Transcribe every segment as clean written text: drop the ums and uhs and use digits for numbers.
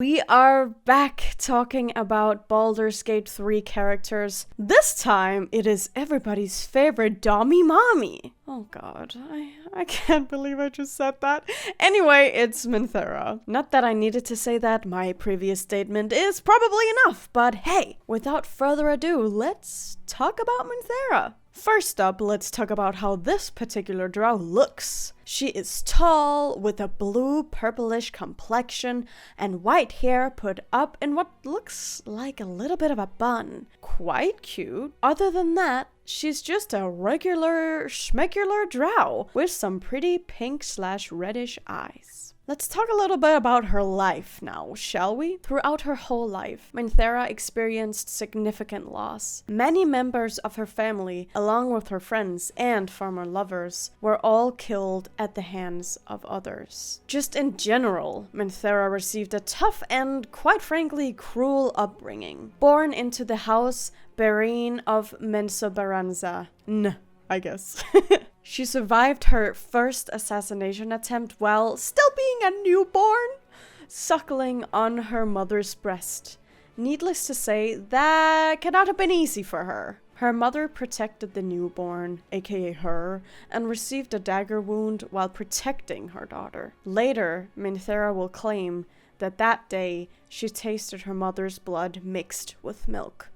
We are back talking about Baldur's Gate 3 characters. This time, it is everybody's favorite Dommy Mommy. Oh god, I can't believe I just said that. Anyway, it's Minthara. Not that I needed to say that, my previous statement is probably enough, but hey, without further ado, let's talk about Minthara. First up, let's talk about how this particular drow looks. She is tall, with a blue purplish complexion, and white hair put up in what looks like a little bit of a bun. Quite cute. Other than that, she's just a regular schmegular drow with some pretty pink/reddish eyes. Let's talk a little bit about her life now, shall we? Throughout her whole life, Minthara experienced significant loss. Many members of her family, along with her friends and former lovers, were all killed at the hands of others. Just in general, Minthara received a tough and, quite frankly, cruel upbringing. Born into the house Berine of Mensobaranza. I guess. She survived her first assassination attempt while still being a newborn, suckling on her mother's breast. Needless to say, that cannot have been easy for her. Her mother protected the newborn, aka her, and received a dagger wound while protecting her daughter. Later, Minthara will claim that day she tasted her mother's blood mixed with milk.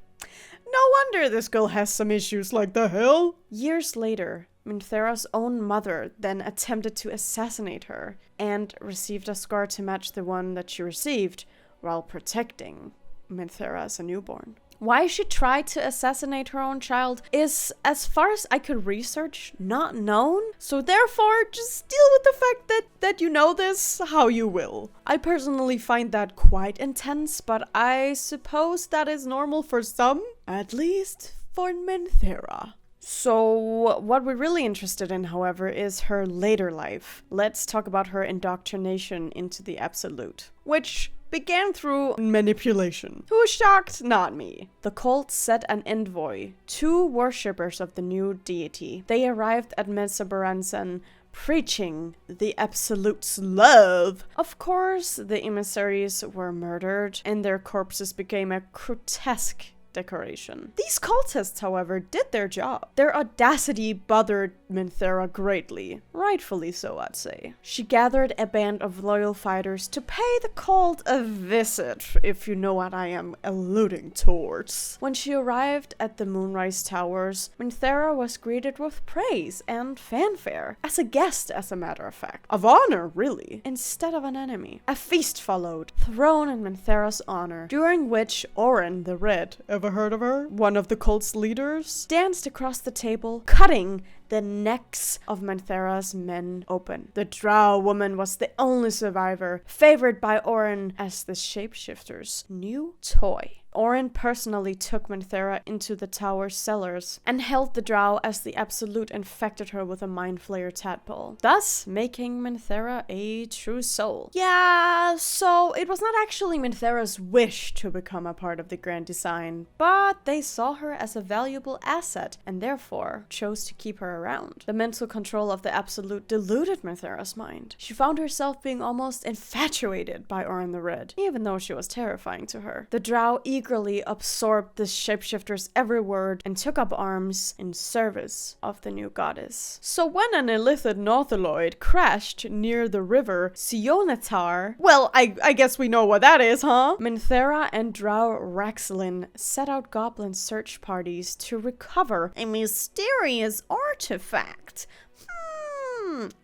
No wonder this girl has some issues, like the hell. Years later, Minthara's own mother then attempted to assassinate her and received a scar to match the one that she received while protecting Minthara as a newborn. Why she tried to assassinate her own child is, as far as I could research, not known. So therefore, just deal with the fact that you know this how you will. I personally find that quite intense, but I suppose that is normal for some. At least for Minthara. So, what we're really interested in, however, is her later life. Let's talk about her indoctrination into the Absolute, which began through manipulation. Who's shocked? Not me. The cult sent an envoy, 2 worshippers of the new deity. They arrived at Mensobaranzan, preaching the Absolute's love. Of course, the emissaries were murdered, and their corpses became a grotesque decoration. These cultists, however, did their job. Their audacity bothered Minthara greatly. Rightfully so, I'd say. She gathered a band of loyal fighters to pay the cult a visit, if you know what I am alluding towards. When she arrived at the Moonrise Towers, Minthara was greeted with praise and fanfare. As a guest, as a matter of fact. Of honor, really. Instead of an enemy. A feast followed, thrown in Minthara's honor, during which Oren the Red, ever heard of her? One of the cult's leaders, danced across the table, cutting the necks of Minthara's men open. The drow woman was the only survivor, favored by Oren as the shapeshifter's new toy. Oren personally took Minthara into the tower's cellars and held the drow as the Absolute infected her with a mind flayer tadpole, thus making Minthara a true soul. Yeah, so it was not actually Minthara's wish to become a part of the Grand Design, but they saw her as a valuable asset and therefore chose to keep her around. The mental control of the Absolute deluded Minthara's mind. She found herself being almost infatuated by Oren the Red, even though she was terrifying to her. The drow eagerly absorbed the shapeshifter's every word and took up arms in service of the new goddess. So when an illithid Northaloid crashed near the river Sionatar, well, I guess we know what that is, huh? Minthara and drow Raxlin set out goblin search parties to recover a mysterious artifact.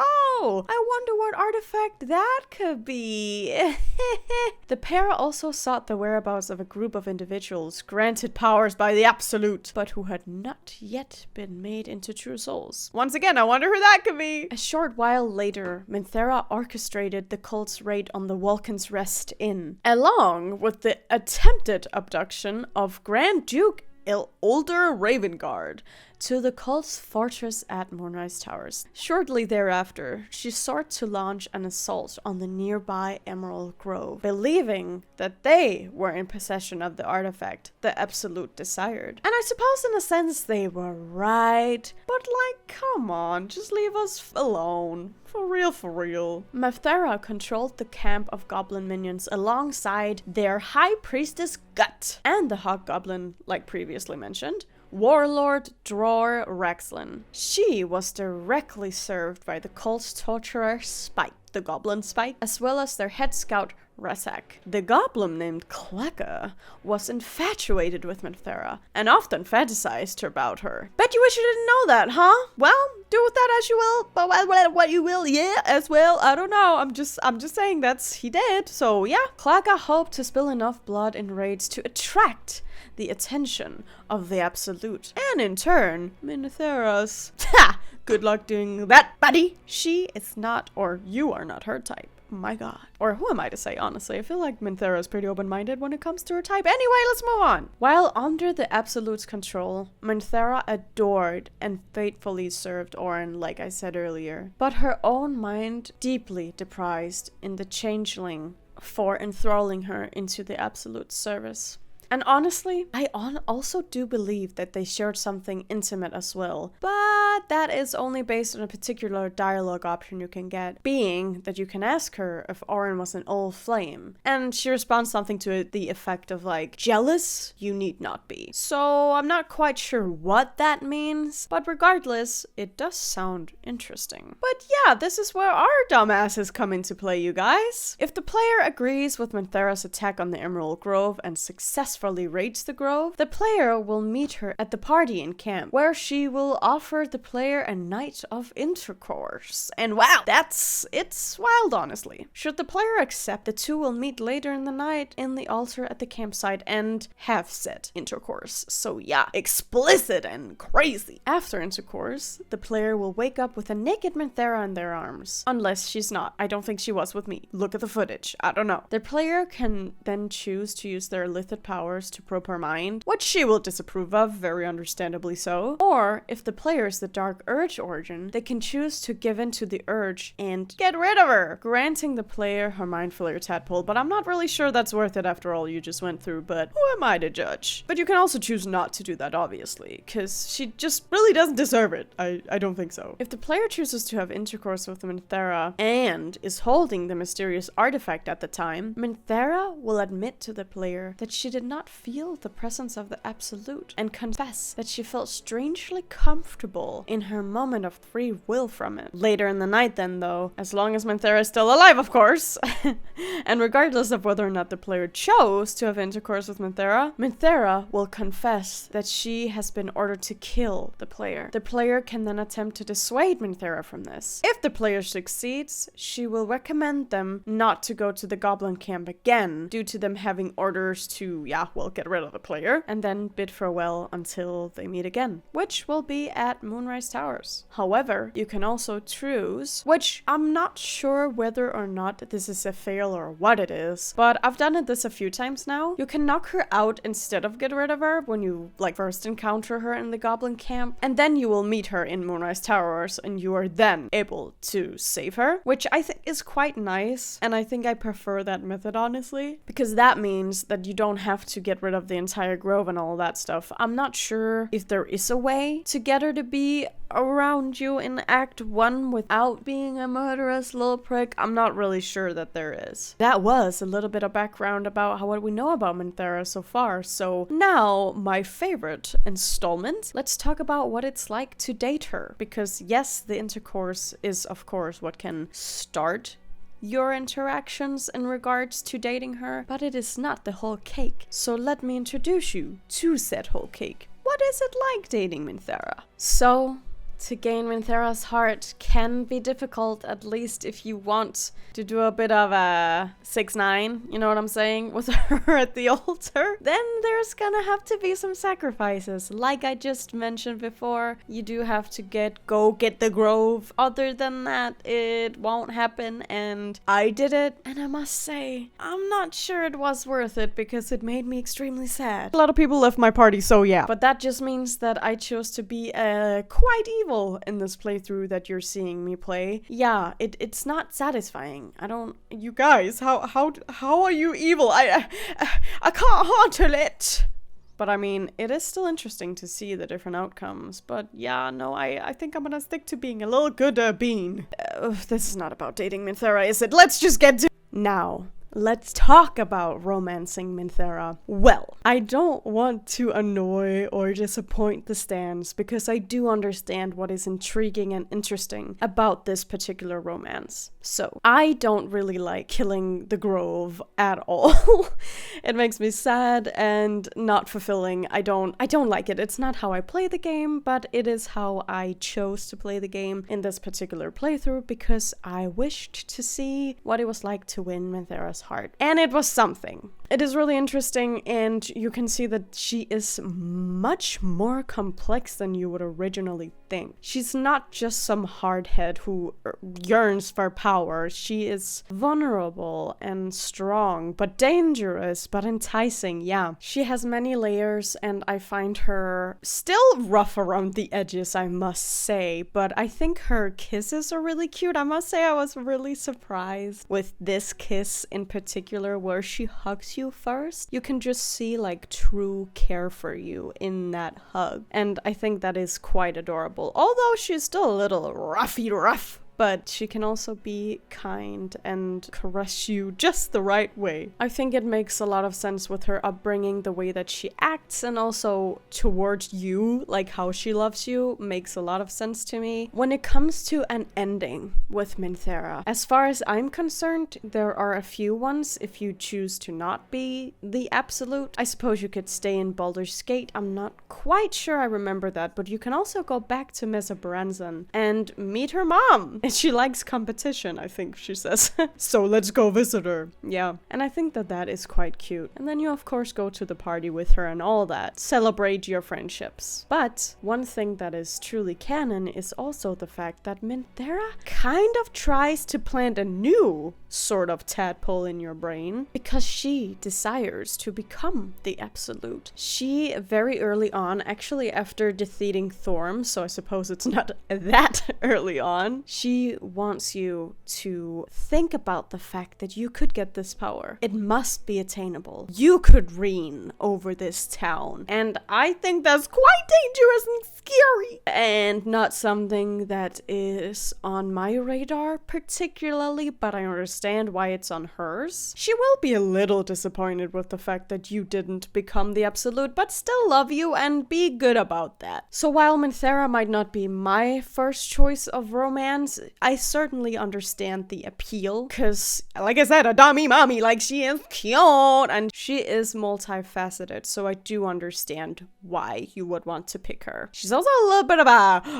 Oh, I wonder what artifact that could be. The pair also sought the whereabouts of a group of individuals granted powers by the Absolute, but who had not yet been made into true souls. Once again, I wonder who that could be. A short while later, Minthara orchestrated the cult's raid on the Vulcan's Rest Inn, along with the attempted abduction of Grand Duke Older Ravengard, to the cult's fortress at Moonrise Towers. Shortly thereafter, she sought to launch an assault on the nearby Emerald Grove, believing that they were in possession of the artifact the Absolute desired. And I suppose in a sense they were right, but like, come on, just leave us alone. For real, for real. Minthara controlled the camp of goblin minions alongside their high priestess Gut and the hobgoblin, like previously mentioned, warlord Dror Rexlin. She was directly served by the cult's torturer Spike, the goblin Spike, as well as their head scout Rasak. The goblin named Kleka was infatuated with Minthara and often fantasized about her. Bet you wish you didn't know that, huh? Well, do with that as you will, but what you will, yeah, as well. I don't know. I'm just saying he did. So yeah, Kleka hoped to spill enough blood in raids to attract the attention of the Absolute, and in turn, Minthara's. Ha! Good luck doing that, buddy. She is not, or you are not her type. My god. Or who am I to say, honestly? I feel like Minthara is pretty open-minded when it comes to her type. Anyway, let's move on. While under the Absolute's control, Minthara adored and faithfully served Orin, like I said earlier. But her own mind deeply deprived in the changeling for enthralling her into the Absolute's service. And honestly, I also do believe that they shared something intimate as well, but that is only based on a particular dialogue option you can get, being that you can ask her if Orin was an old flame, and she responds something to the effect of like, jealous? You need not be. So I'm not quite sure what that means, but regardless, it does sound interesting. But yeah, this is where our dumbasses come into play, you guys. If the player agrees with Minthara's attack on the Emerald Grove and successfully raids the grove, the player will meet her at the party in camp, where she will offer the player a night of intercourse. And wow, it's wild, honestly. Should the player accept, the two will meet later in the night in the altar at the campsite and have said intercourse. So yeah, explicit and crazy. After intercourse, the player will wake up with a naked Minthara in their arms. Unless she's not. I don't think she was with me. Look at the footage. I don't know. The player can then choose to use their illicit power to probe her mind, which she will disapprove of, very understandably so. Or, if the player is the Dark Urge origin, they can choose to give in to the urge and get rid of her, granting the player her mind filler tadpole. But I'm not really sure that's worth it after all you just went through, but who am I to judge? But you can also choose not to do that, obviously, because she just really doesn't deserve it. I don't think so. If the player chooses to have intercourse with Minthara and is holding the mysterious artifact at the time, Minthara will admit to the player that she did not feel the presence of the Absolute and confess that she felt strangely comfortable in her moment of free will from it. Later in the night then, though, as long as Minthara is still alive, of course, and regardless of whether or not the player chose to have intercourse with Minthara, Minthara will confess that she has been ordered to kill the player. The player can then attempt to dissuade Minthara from this. If the player succeeds, she will recommend them not to go to the goblin camp again, due to them having orders to, will get rid of the player, and then bid farewell until they meet again, which will be at Moonrise Towers. However, you can also choose, which I'm not sure whether or not this is a fail or what it is, but I've done this a few times now. You can knock her out instead of get rid of her when you first encounter her in the goblin camp, and then you will meet her in Moonrise Towers, and you are then able to save her, which I think is quite nice, and I think I prefer that method, honestly, because that means that you don't have to get rid of the entire grove and all that stuff. I'm not sure if there is a way to get her to be around you in Act 1 without being a murderous little prick. I'm not really sure that there is. That was a little bit of background about what we know about Minthara so far. So now, my favorite installment, let's talk about what it's like to date her. Because yes, the intercourse is of course what can start your interactions in regards to dating her, but it is not the whole cake. So let me introduce you to said whole cake. What is it like dating Minthara? So, To gain Minthara's heart can be difficult, at least if you want to do a bit of a 6-9, you know what I'm saying, with her at the altar. Then there's gonna have to be some sacrifices. Like I just mentioned before, you do have to go get the grove. Other than that, it won't happen, and I did it, and I must say, I'm not sure it was worth it because it made me extremely sad. A lot of people left my party, so yeah. But that just means that I chose to be quite evil in this playthrough that you're seeing me play. Yeah, it's not satisfying. You guys, how are you evil? I can't handle it. But I mean, it is still interesting to see the different outcomes. But yeah, no, I think I'm gonna stick to being a little good bean. This is not about dating Minthara, is it? Let's just get to now. Let's talk about romancing Minthara. Well, I don't want to annoy or disappoint the stans because I do understand what is intriguing and interesting about this particular romance. So, I don't really like killing the grove at all. It makes me sad and not fulfilling. I don't like it. It's not how I play the game, but it is how I chose to play the game in this particular playthrough because I wished to see what it was like to win Minthara's heart. And it was something. It is really interesting, and you can see that she is much more complex than you would originally think. She's not just some hardhead who yearns for power. She is vulnerable and strong, but dangerous, but enticing, yeah. She has many layers, and I find her still rough around the edges, I must say, but I think her kisses are really cute. I must say I was really surprised with this kiss in particular, where she hugs you first. You can just see like true care for you in that hug, and I think that is quite adorable, although she's still a little rough. But she can also be kind and caress you just the right way. I think it makes a lot of sense with her upbringing, the way that she acts, and also towards you, like how she loves you, makes a lot of sense to me. When it comes to an ending with Minthara, as far as I'm concerned, there are a few ones if you choose to not be the absolute. I suppose you could stay in Baldur's Gate. I'm not quite sure I remember that, but you can also go back to Mesa Baranzan and meet her mom. And she likes competition, I think she says. So let's go visit her. Yeah. And I think that that is quite cute. And then you of course go to the party with her and all that. Celebrate your friendships. But one thing that is truly canon is also the fact that Minthara kind of tries to plant a new sort of tadpole in your brain because she desires to become the absolute. She very early on, actually after defeating Thorm, so I suppose it's not that early on, she wants you to think about the fact that you could get this power. It must be attainable. You could reign over this town. And I think that's quite dangerous and scary. And not something that is on my radar particularly, but I understand why it's on hers. She will be a little disappointed with the fact that you didn't become the absolute, but still love you and be good about that. So while Minthara might not be my first choice of romance, I certainly understand the appeal, because like I said, a dummy mommy, like she is cute and she is multifaceted, so I do understand why you would want to pick her. She's also a little bit of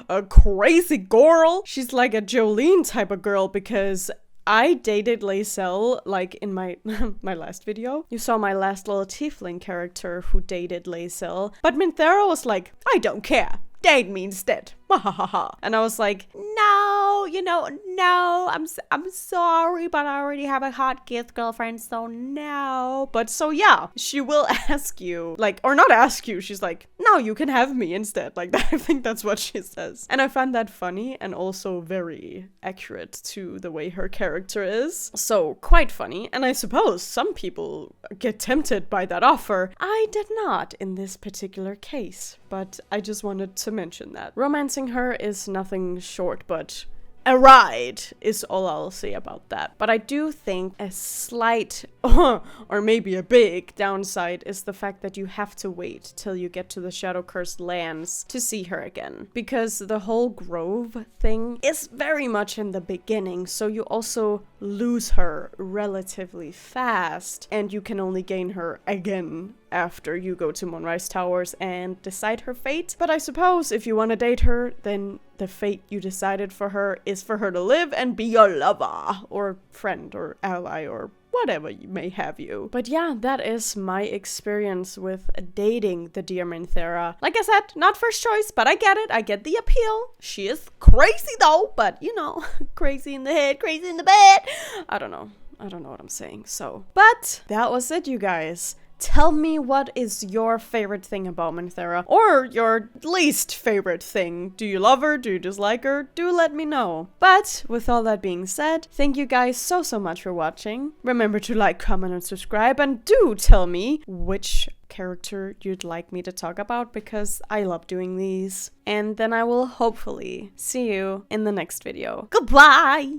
a crazy girl. She's like a Jolene type of girl, because I dated Lae'zel, like in my my last video. You saw my last little tiefling character who dated Lae'zel, but Minthara was like, I don't care. Date me instead. And I was like, no, no, I'm sorry, but I already have a hot gift girlfriend, so no. But so yeah, she will ask you, like, or not ask you, she's like, no, you can have me instead. Like, I think that's what she says. And I find that funny and also very accurate to the way her character is. So quite funny. And I suppose some people get tempted by that offer. I did not in this particular case, but I just wanted to mention that. Romancing her is nothing short but a ride, is all I'll say about that. But I do think a slight, or maybe a big downside is the fact that you have to wait till you get to the Shadow Cursed lands to see her again. Because the whole grove thing is very much in the beginning, so you also lose her relatively fast, and you can only gain her again after you go to Moonrise Towers and decide her fate. But I suppose if you want to date her, then the fate you decided for her is for her to live and be your lover, or friend, or ally, or whatever you may have you. But yeah, that is my experience with dating the dear Minthara. Like I said, not first choice, but I get it. I get the appeal. She is crazy though, but you know, crazy in the head, crazy in the bed. I don't know what I'm saying, so. But that was it, you guys. Tell me what is your favorite thing about Minthara, or your least favorite thing. Do you love her? Do you dislike her? Do let me know. But with all that being said, thank you guys so much for watching. Remember to like, comment, and subscribe, and do tell me which character you'd like me to talk about, because I love doing these. And then I will hopefully see you in the next video. Goodbye!